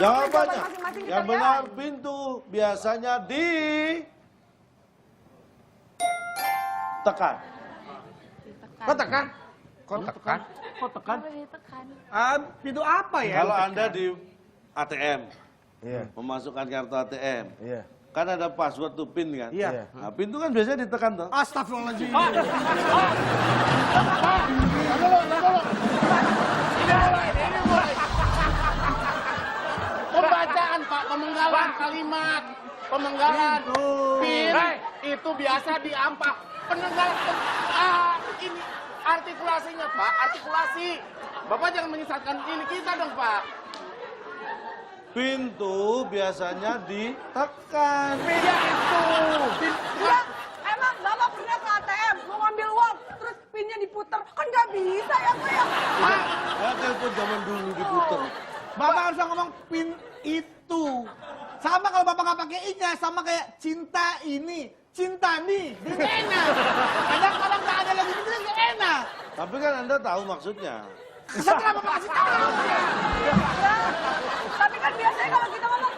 Jawabannya, masing-masing kita yang lihat. benar pintu biasanya tekan. Kok tekan? Kok tekan? Kok tekan? Ditekan. Pintu apa ya? Kalau Anda di ATM, Iya. memasukkan kartu ATM, Iya. kan ada password to PIN kan? Iya. Nah, pintu kan biasanya ditekan tuh. Astagfirullahaladzim. Ini mulai. Pembacaan Pak, pemenggalan kalimat. Pemenggalan. PIN itu biasa diampak. Penenggalan. Ini artikulasinya Pak, artikulasi. Bapak jangan menyesatkan ini kita dong Pak. Pintu biasanya ditekan. Beda itu. Ya, emang Bapak pernah ke ATM mau ngambil uang, terus pinnya diputer. Kan nggak bisa ya, Pak ya? Ya telepon zaman dulu diputer. Bapak harus ngomong pin itu. Sama kalau Bapak nggak pakai i-nya, sama kayak cinta ini, cinta nih. Dia nggak enak. Kadang kalau nggak ada lagi itu nggak enak. Tapi kan Anda tahu maksudnya. Setelah Bapak kasih tahu. Tapi kan biasanya kalau kita ngomong,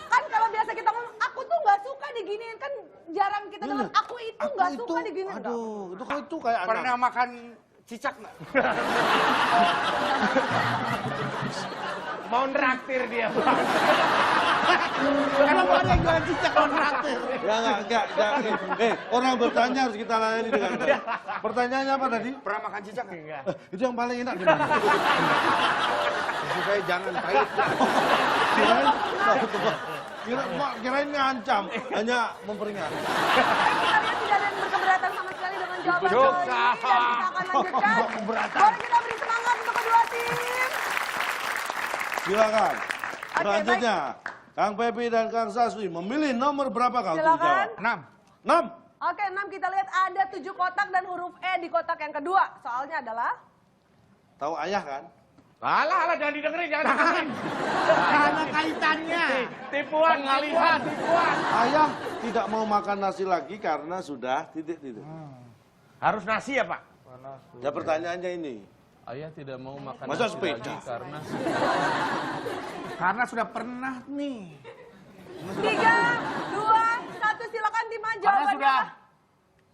kan kalau biasa kita ngomong, aku tuh nggak suka diginiin. Kan jarang kita ngomong, aku itu nggak suka diginiin. Aduh, itu kayak anak. Pernah makan cicak nggak? Mau traktir dia Pak. Kenapa ada yang jualan cicak kalau traktir? Ya enggak. Orang bertanya harus kita layani dengan baik. Pertanyaannya apa tadi? Pernah makan cicak nggak? Itu yang paling enak di mana? Maksud saya jangan pahit. Kirain ngancam, hanya memperingatkan. Kita lihat tidak ada yang berkeberatan sama sekali dengan jawaban Jokes. ini. Dan kita akan lanjutkan. Boleh kita beri semangat untuk kedua tim. Silakan. Oke, Selanjutnya, Kang Pepi dan Kang Saswi memilih nomor berapa kau untuk Silakan. dijawab? 6. 6. Oke, 6 kita lihat ada 7 kotak dan huruf E di kotak yang kedua. Soalnya adalah Tahu ayah kan? Alah, jangan didengerin, jangan didengerin. Karena kaitannya. Tipuan, ngalihan, tipuan. Ayah tidak mau makan nasi lagi karena sudah titik-titik. Harus nasi ya Pak? Ya pertanyaannya ini. Ayah tidak mau makan Masa nasi sepeda? lagi karena Karena sudah pernah nih. 3, 2, 1 silakan tim A karena jawabannya. sudah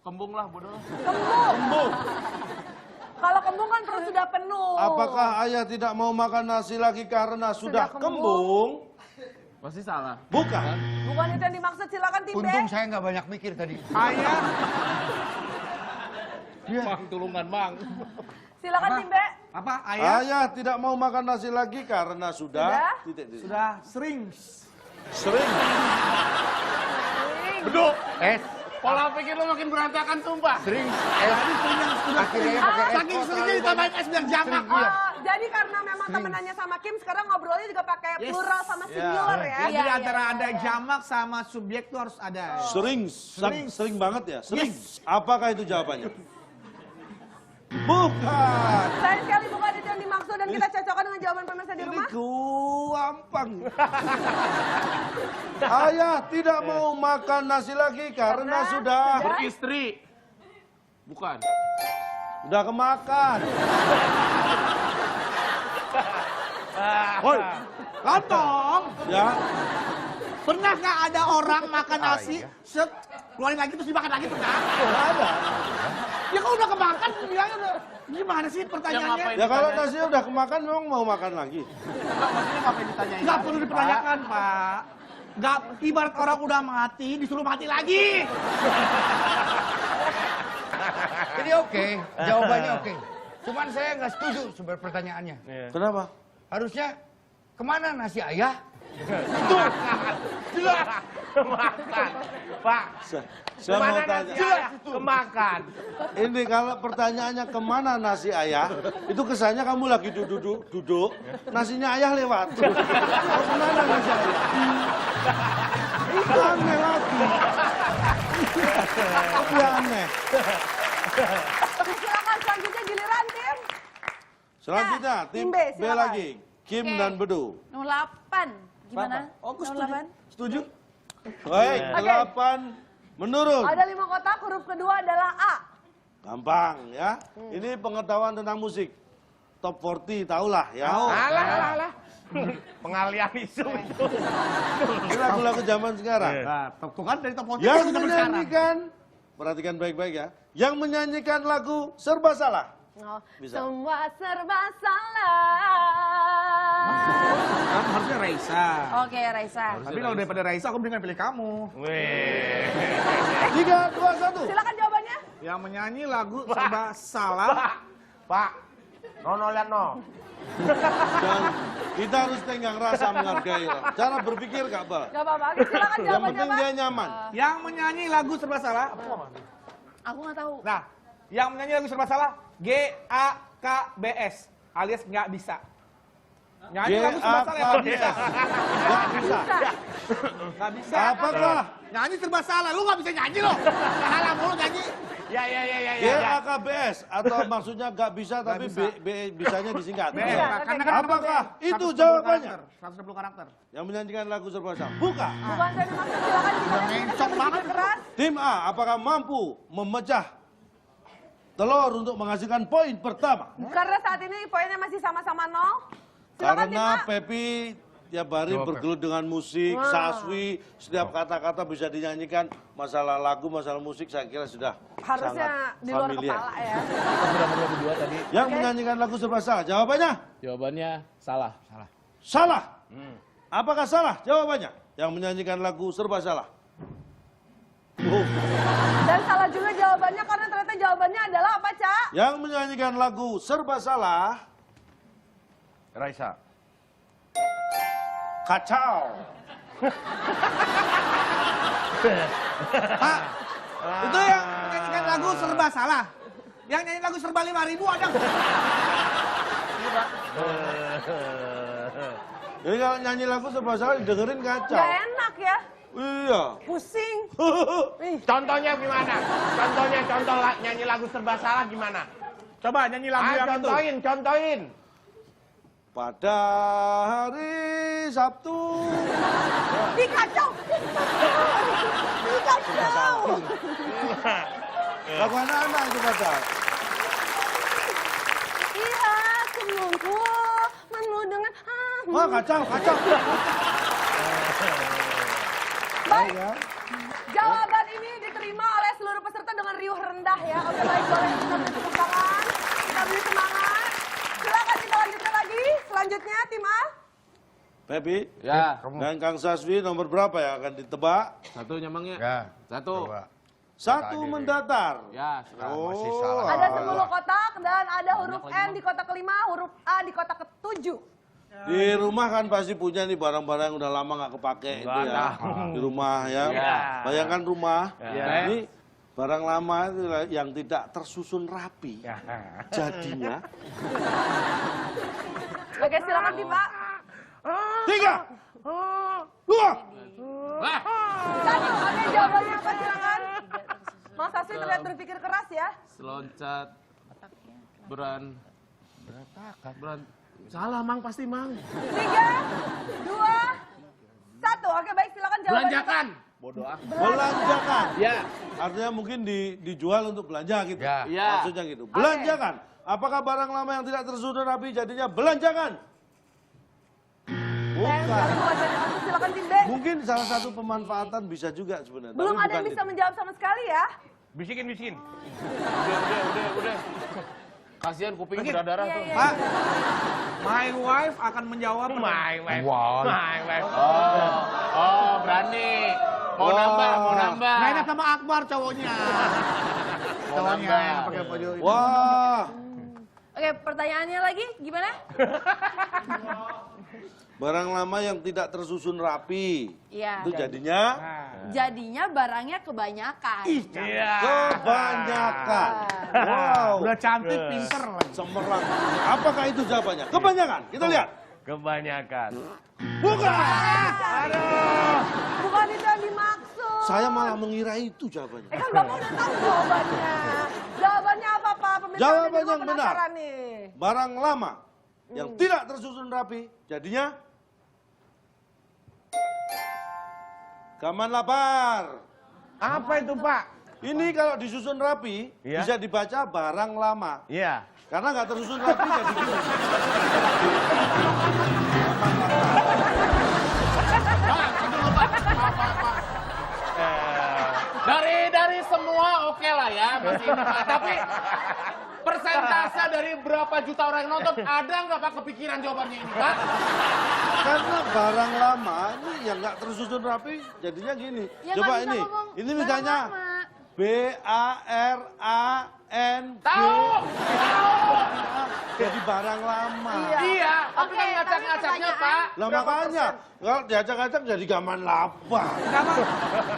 kembung lah bodoh. Kembung. Kalau kembung kan perut sudah penuh. Apakah ayah tidak mau makan nasi lagi karena sudah kembung? Pasti salah. Bukan. Bukan itu yang dimaksud, silakan tim B. Untung saya nggak banyak mikir tadi. Ayah. Bang, tulungan Bang. Silakan tim B. Apa? Ayah Ayah tidak mau makan nasi lagi karena sudah titik-titik. sudah sering. Sering. Beduk. Pola pikir lo makin berantakan tumpah. Sering. Akhirnya pakai es. Saking seringnya ditambahin es biar jamak. Oh, jadi karena memang temenannya sama Kim, sekarang ngobrolnya juga pakai plural sama singular ya. Jadi antara ada jamak sama subjek tuh harus ada. Sering. Sering banget ya? Sering. Apakah itu jawabannya? Bukan. Sayang sekali bukan itu yang dimaksud dan kita cocokkan dengan jawaban pemirsa di Ini rumah. gampang. Ayah tidak mau makan nasi lagi karena sudah Beristri. Bukan. udah kemakan. Woi, Lontong. ya. Pernah nggak ada orang makan nasi, set, keluarin lagi terus dimakan lagi pernah? Nggak ada. Ya kalau udah kemakan, bilangnya udah. Gimana sih pertanyaannya? ngapain? Ya kalau nasinya udah kemakan memang mau makan lagi. Maksudnya ngapain ditanyain? Nggak perlu dipertanyakan, Pak. Nggak, ibarat orang udah mati, disuruh mati lagi. Jadi oke, jawabannya oke. Cuman saya nggak setuju sebenarnya pertanyaannya. Kenapa? Harusnya kemana nasi ayah? Makan. Pak. Saya mau tanya. Kemakan. Ini kalau pertanyaannya kemana nasi ayah, itu kesannya kamu lagi duduk, nasinya ayah lewat. Oh, kemana nasi ayah? Itu aneh lagi. Itu aneh. Silakan selanjutnya giliran tim. Selanjutnya tim tim B, B silakan. lagi, Kim Oke. dan Bedu. 08. Gimana? Oh, aku setuju. 08? Setuju? Baik, Oke. 8 menurun. Ada 5 kotak, huruf kedua adalah A. Gampang ya. Ini pengetahuan tentang musik. Top 40 tahulah ya. Tahu. Alah. Pengalian isu itu. Ini lagu-lagu zaman sekarang. Nah, tuh kan dari top 40 Yang zaman sekarang. menyanyikan, perhatikan baik-baik ya. Yang menyanyikan lagu Serba Salah. Oh, Bisa. semua serba salah. Kan harusnya Raisa. Oke, Raisa. Tapi kalau daripada Raisa, aku mendingan pilih kamu. Weh. 3, 2, 1. Silakan jawabannya. Yang menyanyi lagu Serba Salah. Pak, no lihat no. Dan kita harus tenggang rasa menghargai. Cara berpikir gak apa. Gak apa-apa. Oke, silakan Yang jawabannya, penting Pak. dia nyaman. Yang menyanyi lagu Serba Salah. Aku nggak tahu. Nah, yang menyanyi lagu Serba Salah, GAKBS alias nggak bisa. Nyanyi lagu Serba Salah yang nggak bisa. Gak bisa. Nggak bisa. Apakah Nyanyi Serba Salah, lu nggak bisa nyanyi loh. Salah mulu nyanyi. Ya. GAKBS atau maksudnya gak bisa tapi bisa. bisanya disingkat? Karena kan Apakah itu 120 jawabannya? karakter, 120 karakter. Yang menyanyikan lagu Serba Salah? Bukan. Bukan saya maksud, silakan gimana? Mencong banget. Keras. Tim A, apakah mampu memecah telur untuk menghasilkan poin pertama? Karena saat ini poinnya masih sama-sama 0. Silakan Karena Tim A. Pepi tiap hari bergelut dengan musik, Wah. Saswi, setiap kata-kata bisa dinyanyikan. Masalah lagu, masalah musik saya kira sudah Harusnya sangat di luar familiar. kepala ya. Kita sudah menjawab berdua tadi. Yang Oke. menyanyikan lagu Serba Salah, jawabannya? Jawabannya salah. Salah. Apakah salah jawabannya? Yang menyanyikan lagu Serba Salah. Oh. Dan salah juga jawabannya karena ternyata jawabannya adalah apa, Cak? Yang menyanyikan lagu Serba Salah, Raisa. kacau. Pak, itu yang nyanyikan lagu Serba Salah. Yang nyanyi lagu Serba 5.000 ada nggak? Jadi kalau nyanyi lagu Serba Salah dengerin kacau. Gak enak ya. Iya. Pusing. Ih. Contohnya gimana? Contoh nyanyi lagu Serba Salah gimana? Coba nyanyi lagu Ah, yang itu. contohin. Pada hari Sabtu. Dikacau. Dikacau. Lagu anak-anak itu kacau. Iya, semungku penuh dengan Wah kacau. Baik, Ya. jawaban ini diterima oleh seluruh peserta dengan riuh rendah ya. Oke, baik, boleh kita beri tepuk tangan, kita beri semangat. Silakan kita lanjutkan lagi. Selanjutnya tim A. Pepi Ya. dan Kang Saswi nomor berapa yang akan ditebak? Satu nyamangnya. Ya. Satu. Satu mendatar. Ya, Oh, masih salah. Ada 10 kotak dan ada huruf N di kotak kelima, huruf A di kotak ketujuh. Di rumah kan pasti punya nih barang-barang yang udah lama nggak kepake itu ya. Di rumah ya. Ya. Bayangkan rumah. Ya. Ini barang lama itu yang tidak tersusun rapi. Jadinya Oke, silakan tim A. 3, 2, Satu, oke jawabannya apa silakan. Mas Aswi terlihat berpikir keras ya. seloncat. Salah, Mang, pasti, Mang. 3, 2, 1. Oke, baik silakan jawabannya. Belanjakan. Bodoh ah. belanjakan. Ya. Artinya mungkin dijual untuk belanja gitu. Ya. Ya. Maksudnya gitu. Belanjakan. Apakah barang lama yang tidak tersusun rapi jadinya belanjakan? Sayang Bukan. sekali bukan dari aku. Silakan tim B. Mungkin salah satu pemanfaatan bisa juga sebenarnya. Belum tapi ada yang bukan bisa itu. menjawab sama sekali ya. Bisikin. Udah. Kasihan kupingnya Lagi. berdarah Iya, tuh. iya. Pak, my wife akan menjawab. My wife. Wow. My wife. Oh, berani. Mau Wah. nambah. Nggak enak sama Akbar cowoknya. Cowoknya nambah. yang pakai baju ini. Wah, Oke, pertanyaannya lagi gimana? barang lama yang tidak tersusun rapi. Iya. Itu jadinya Jadinya barangnya kebanyakan. Iya. kebanyakan. Wow, Udah cantik, pinter lagi. cemerlang. Apakah itu jawabannya? Kebanyakan. Kita lihat. Kebanyakan. Bukan. Bukan itu yang dimaksud. Saya malah mengira itu jawabannya. Kan Bapak udah tahu jawabannya. Jawabannya apa, Pak? Pemirsa Jawaban di rumah yang benar. penasaran nih. Barang lama yang tidak tersusun rapi jadinya gaman lapar. Apa itu, Pak? Ini kalau disusun rapi Iya. bisa dibaca barang lama. Iya. Karena nggak tersusun rapi jadi gini. Dari semua oke lah ya masih ini, Pak. Tapi persentase dari berapa juta orang yang nonton ada nggak Pak kepikiran jawabannya ini Pak? Karena barang lama ini yang nggak tersusun rapi jadinya gini. Ya, Coba nggak bisa ini, ngomong ini barang misalnya lama. BARANG. Tahu. Jadi barang lama. Iya, tapi Oke, kan tapi ngacak-ngacaknya pertanyaan- Pak. Lah makanya, kalau diacak-acak jadi gaman lapar.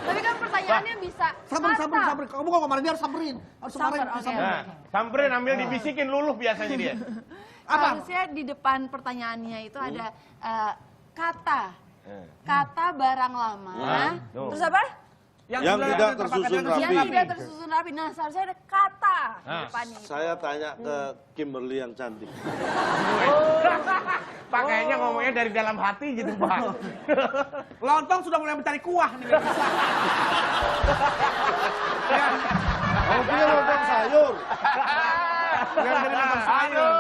Tapi kan pertanyaannya bisa Sabar. kata. Kamu kalau kemarin dia harus samperin. Harus Samper, samperin. oke. Samperin. Nah, samperin ambil dibisikin luluh biasanya dia. Apa? Harusnya di depan pertanyaannya itu ada kata barang lama. tuh. Terus apa? Yang tidak tersusun rapi. Yang tidak tersusun rapi. Nah, seharusnya ada kata di Nah. depannya. itu. Saya tanya ke Kimberly yang cantik. Pak kayaknya ngomongnya dari dalam hati gitu Pak. Lontong sudah mulai mencari kuah nih. Oh dia lontong sayur. Yang dari lontong sayur.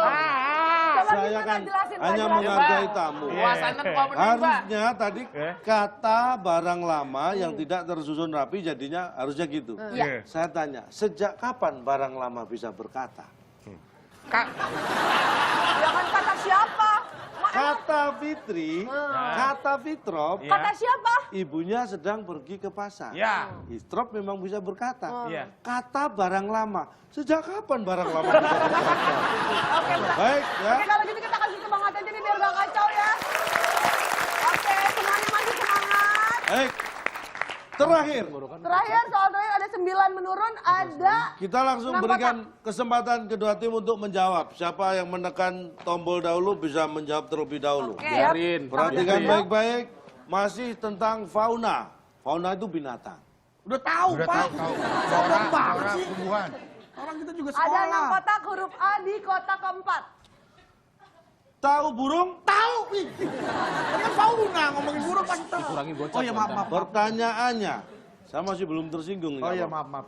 Coba Saya gimana kan jelasin, Pak, hanya jelasin. menghargai tamu. Puasannya kok bener Pak. Harusnya tadi kata barang lama yang tidak tersusun rapi jadinya harusnya gitu. Iya. Saya tanya, sejak kapan barang lama bisa berkata? Jangan kata siapa. Kata Fitri, kata Fitrop, Kata siapa? ibunya sedang pergi ke pasar. Ya. Fitrop memang bisa berkata. Iya. Kata barang lama, sejak kapan barang lama bisa berkata? Oke, Mbak. Baik ya. Oke, kalau gitu kita kasih semangat aja nih biar gak kacau ya. Oke, semuanya masih semangat. Baik. Terakhir, Terakhir, soal terakhir ada 9 menurun, ada... kita langsung 6 berikan kesempatan kedua tim untuk menjawab. Siapa yang menekan tombol dahulu bisa menjawab terlebih dahulu. Oke. Biarin. Perhatikan Siap. baik-baik, masih tentang fauna. Fauna itu binatang. Udah tahu, Pak. Sombong banget sih. Orang kita juga Ada 6 sekolah. kotak huruf A di kotak keempat. Tahu burung? Tahu. Ih. Ini kan fauna ngomongin burung pasti tahu. Kurangin bocah. Oh iya maaf. Pertanyaannya, saya masih belum tersinggung. Oh nggak iya apa-apa. maaf.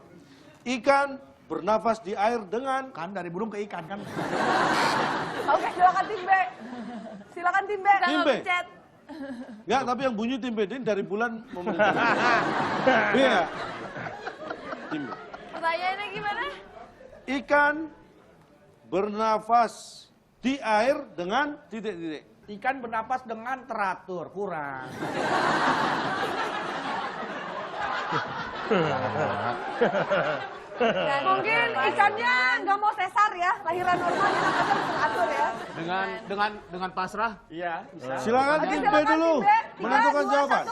Ikan bernafas di air dengan Kan dari burung ke ikan kan. Oke, silakan tim B. Silakan tim B. Tim B. Pencet. Enggak, tapi yang bunyi tim B ini dari bulan memerintah. B ya? Tim B. Pertanyaannya gimana? Ikan bernafas di air dengan titik-titik. Ikan bernapas dengan teratur, kurang. Mungkin ikannya nggak mau sesar ya, lahiran normal ya, nafasnya harus teratur ya. Dengan pasrah. Iya, bisa. Silakan Oke, tim B silakan dulu tim B. 3, menentukan 2, jawaban. 1.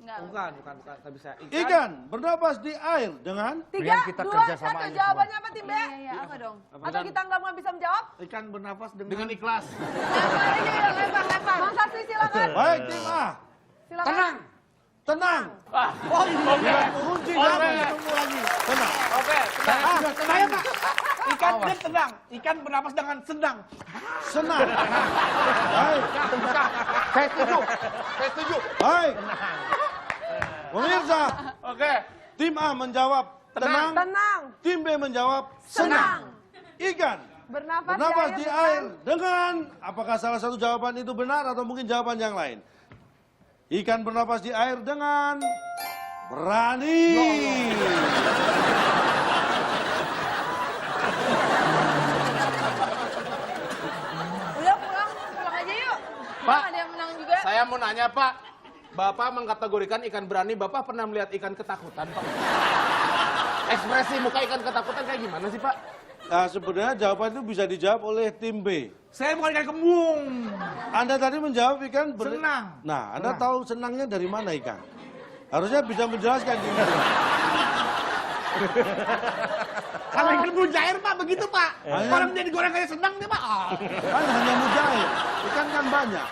Enggak. Bukan, nggak bisa. Ikan bernafas di air dengan 3, kita 2, kerja 1. sama aja Jawabannya apa tim B? Iya, apa dong? Atau kita nggak bisa menjawab? Ikan bernapas Dengan ikhlas. Lempar. Bang Saswi silakan. baik tim A. Silakan. Tenang. Oh iya. Kunci jawaban ketemu lagi. Tenang. Oke. Saya Pak. Ikan dia tenang. Ikan bernapas dengan senang. Senang. Baik. Saya setuju. Baik. Pemirsa, Oke. tim A menjawab tenang, Tenang. tim B menjawab senang. Ikan bernafas di air dengan, apakah salah satu jawaban itu benar atau mungkin jawaban yang lain? Ikan bernafas di air dengan berani. Udah pulang aja yuk. Pak. Ada yang menang juga. Saya mau nanya Pak. Bapak mengkategorikan ikan berani, Bapak pernah melihat ikan ketakutan Pak? Ekspresi muka ikan ketakutan kayak gimana sih Pak? Nah, sebenarnya jawaban itu bisa dijawab oleh tim B. Saya bukan ikan kembung. Anda tadi menjawab ikan Senang. Nah, Anda tahu senangnya dari mana ikan? Harusnya bisa menjelaskan di sini. Kalau ikan mujair Pak, begitu Pak. Ayam. Orang jadi goreng kayak senang nih Pak. Ah. Kan hanya mujair, ikan kan banyak.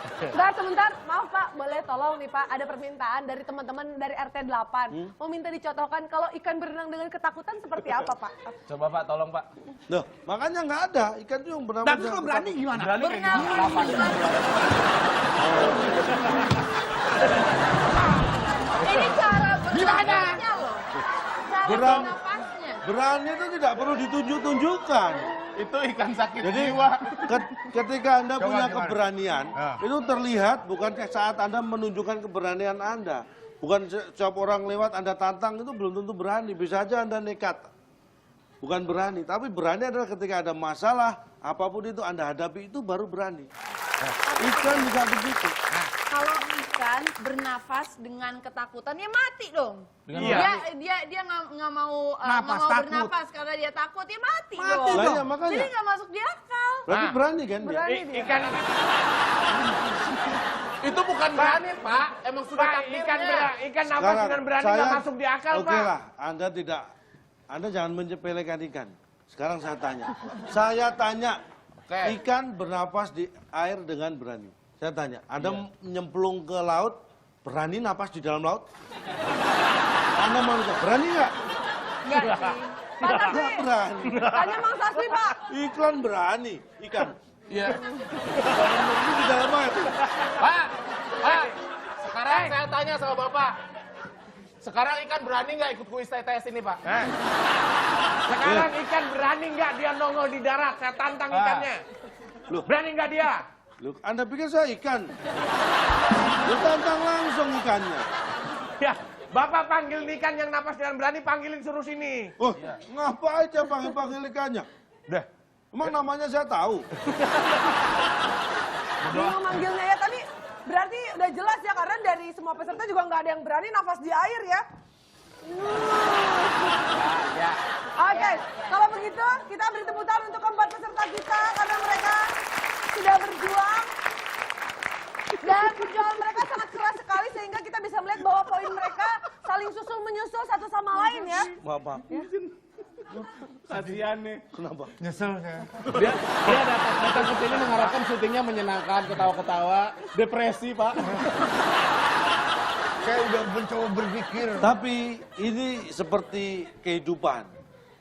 Sebentar, maaf Pak, boleh tolong nih Pak, ada permintaan dari teman-teman dari RT 8. Mau minta dicontohkan kalau ikan berenang dengan ketakutan seperti apa Pak? Coba Pak, tolong Pak. Loh, makanya nggak ada ikan itu yang bernafas. Dan kalau berani gimana? Berani kayak Bernafas. gimana Pak? Ini cara bernafasnya loh. Cara Beram. bernafasnya. Berani itu tidak perlu ditunjuk-tunjukkan. Itu ikan sakit Jadi jiwa. ketika Anda Coba punya gimana? keberanian, itu terlihat bukan saat Anda menunjukkan keberanian Anda. Bukan setiap orang lewat Anda tantang itu belum tentu berani. Bisa aja Anda nekat. Bukan berani, tapi berani adalah ketika ada masalah, apapun itu Anda hadapi itu baru berani. Ikan juga begitu. Kalau ikan bernafas dengan ketakutan, ya mati dong. Iya. Dia nggak mau Nafas, takut. bernafas karena dia takut, ya mati, Mati dong. Lah dong. ya makanya, Jadi nggak masuk di akal. berarti berani kan dia? Berani dia. Ikan Itu bukan berani, Pak. Emang sudah takdirnya. ikan nafas dengan berani nggak masuk di akal, Oke Pak. lah, Anda jangan menyepelekan ikan. Sekarang saya tanya, Oke. ikan bernapas di air dengan berani. Saya tanya, Anda nyemplung ke laut, berani napas di dalam laut? Anda manusia, berani nggak? Nggak sih. Pak, tapi Nggak berani. tanya Mang Sasmi, Pak. Iklan berani, ikan. Iya. Ini di dalam air. Pak, sekarang saya tanya sama Bapak. Sekarang ikan berani nggak ikut kuis TTS ini, Pak? Sekarang ikan berani nggak dia nongol di darat? Saya tantang ikannya. Loh. Berani nggak dia? Loh, Anda pikir saya ikan? Lu tantang langsung ikannya. Ya, Bapak panggil ikan yang napas dengan berani, panggilin suruh sini. Oh, ngapa aja panggil ikannya? Udah. Emang namanya saya tahu. Bingung manggilnya ya, tapi berarti udah jelas ya, karena dari semua peserta juga nggak ada yang berani nafas di air ya. Oke, kalau begitu kita beri tepuk tangan untuk keempat peserta kita karena mereka sudah berjuang. Dan perjuangan mereka sangat keras sekali sehingga kita bisa melihat bahwa poin mereka saling susul menyusul satu sama lain ya. Bapak, Kasihan nih. kenapa? Dia datang ke sini mengharapkan syutingnya menyenangkan, ketawa-ketawa, depresi, Pak. Saya udah mencoba berpikir. Tapi ini seperti kehidupan.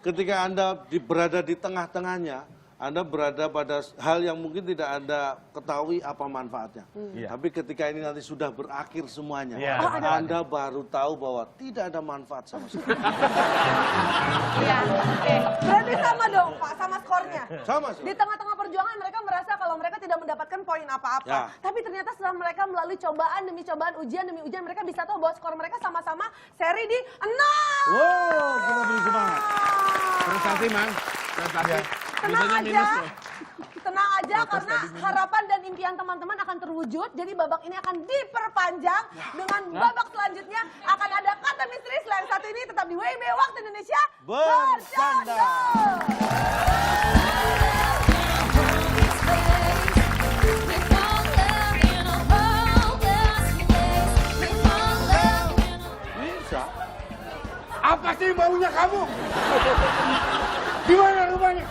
Ketika Anda berada di tengah-tengahnya, Anda berada pada hal yang mungkin tidak Anda ketahui apa manfaatnya. Tapi ketika ini nanti sudah berakhir semuanya, Iya. Anda baru tahu bahwa tidak ada manfaat sama sekali. Iya. Berarti sama dong Pak, sama skornya. Sama sih. Di tengah-tengah perjuangan mereka merasa kalau mereka tidak mendapatkan poin apa-apa. Ya. Tapi ternyata setelah mereka melalui cobaan demi cobaan, ujian demi ujian, mereka bisa tahu bahwa skor mereka sama-sama seri di 6. Wow, kita beri semangat. Prestasi, Mang. Prestasi. Tenang Biasanya aja, minus loh. tenang aja karena harapan dan impian teman-teman akan terwujud. Jadi babak ini akan diperpanjang dengan babak selanjutnya akan ada kata misteri. Selain satu ini tetap di WIB Waktu Indonesia Bercanda. Bisa. Apa sih baunya kamu? Di mana rumahnya?